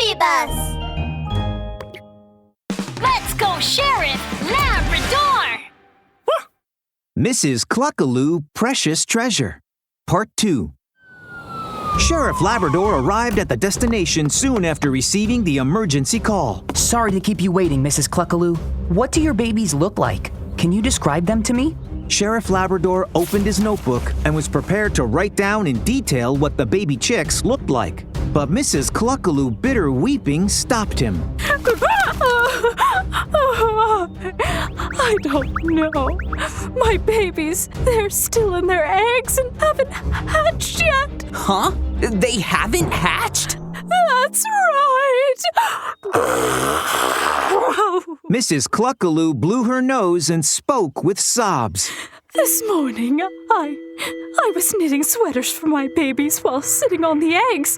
baby bus! Let's go, Sheriff Labrador! Mrs. Cluck-a-loo, Precious Treasure. Part 2. Sheriff Labrador arrived at the destination soon after receiving the emergency call. Sorry to keep you waiting, Mrs. Cluck-a-loo. What do your babies look like? Can you describe them to me? Sheriff Labrador opened his notebook and was prepared to write down in detail what the baby chicks looked like. But Mrs. Cluck-a-loo, bitter weeping, stopped him. I don't know. My babies, they're still in their eggs and haven't hatched yet. Huh? They haven't hatched? That's right. Mrs. Cluck-a-loo blew her nose and spoke with sobs. This morning, I was knitting sweaters for my babies while sitting on the eggs.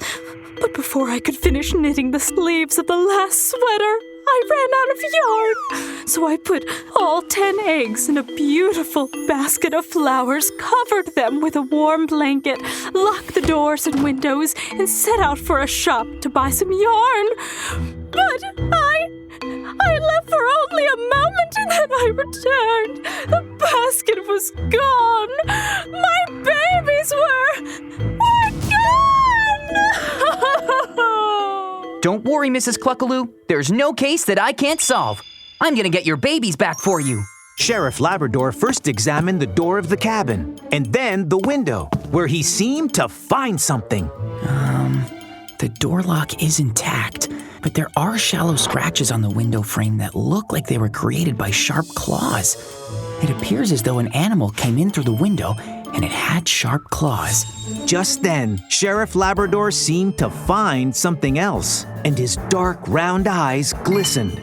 But before I could finish knitting the sleeves of the last sweater, I ran out of yarn. So I put all 10 eggs in a beautiful basket of flowers, covered them with a warm blanket, locked the doors and windows, and set out for a shop to buy some yarn. But I left for only a moment and then I returned. The basket was gone. My babies were gone. Don't worry, Mrs. Cluck-a-loo. There's no case that I can't solve. I'm gonna get your babies back for you. Sheriff Labrador first examined the door of the cabin and then the window, where he seemed to find something. The door lock is intact, but there are shallow scratches on the window frame that look like they were created by sharp claws. It appears as though an animal came in through the window and it had sharp claws. Just then, Sheriff Labrador seemed to find something else, and his dark, round eyes glistened.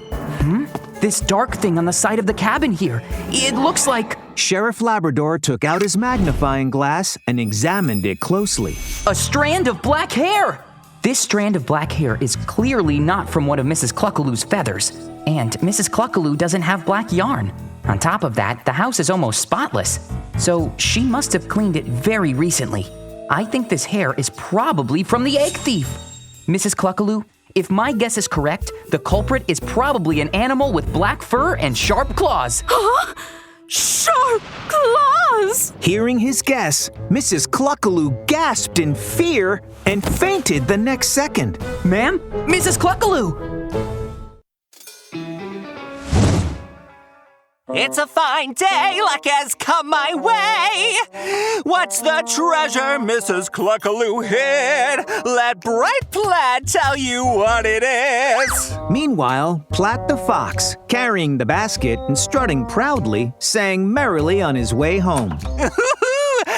This dark thing on the side of the cabin here, it looks like... Sheriff Labrador took out his magnifying glass and examined it closely. a strand of black hair! This strand of black hair is clearly not from one of Mrs. Cluck-a-loo's feathers, and Mrs. Cluck-a-loo doesn't have black yarn. On top of that, the house is almost spotless, so she must have cleaned it very recently. I think this hair is probably from the egg thief. Mrs. Cluck-a-loo, if my guess is correct, the culprit is probably an animal with black fur and sharp claws. Huh? Sharp claws! Hearing his guess, Mrs. Cluck-a-loo gasped in fear and fainted the next second. Ma'am? Mrs. Cluck-a-loo! It's a fine day, luck has come my way. What's the treasure Mrs. Cluck-a-loo hid? Let bright Platt tell you what it is. Meanwhile, Platt the fox, carrying the basket and strutting proudly, sang merrily on his way home.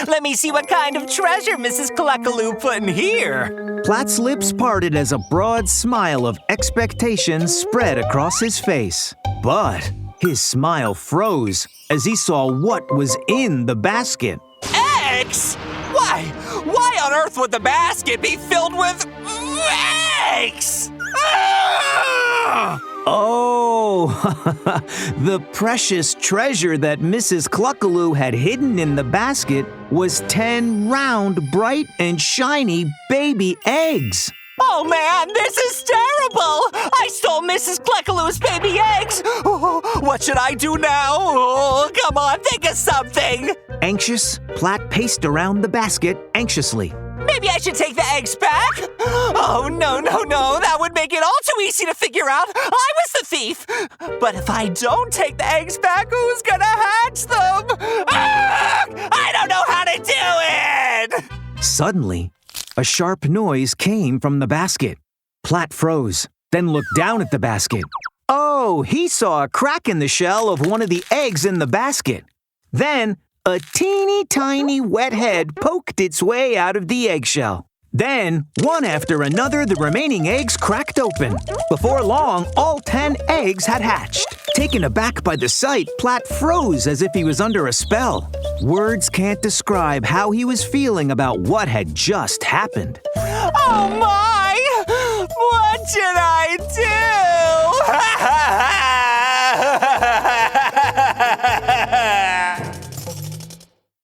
Let me see what kind of treasure Mrs. Cluck-a-loo put in here. Platt's lips parted as a broad smile of expectation spread across his face. But his smile froze as he saw what was in the basket. Eggs? Why on earth would the basket be filled with eggs? Ah! Oh, the precious treasure that Mrs. Cluck-a-loo had hidden in the basket was 10 round, bright, and shiny baby eggs. Oh man, this is terrible! I stole Mrs. Cluck-a-loo's baby eggs! Oh, what should I do now? Oh, come on, think of something! Anxious, Platt paced around the basket anxiously. Maybe I should take the eggs back? Oh, no, that would make it all too easy to figure out I was the thief! But if I don't take the eggs back, who's gonna hatch them? Ah, I don't know how to do it! Suddenly, a sharp noise came from the basket. Platt froze, then looked down at the basket. Oh, he saw a crack in the shell of one of the eggs in the basket. Then, a teeny tiny wet head poked its way out of the eggshell. Then, one after another, the remaining eggs cracked open. Before long, all 10 eggs had hatched. Taken aback by the sight, Platt froze as if he was under a spell. Words can't describe how he was feeling about what had just happened. Oh my! What did I do?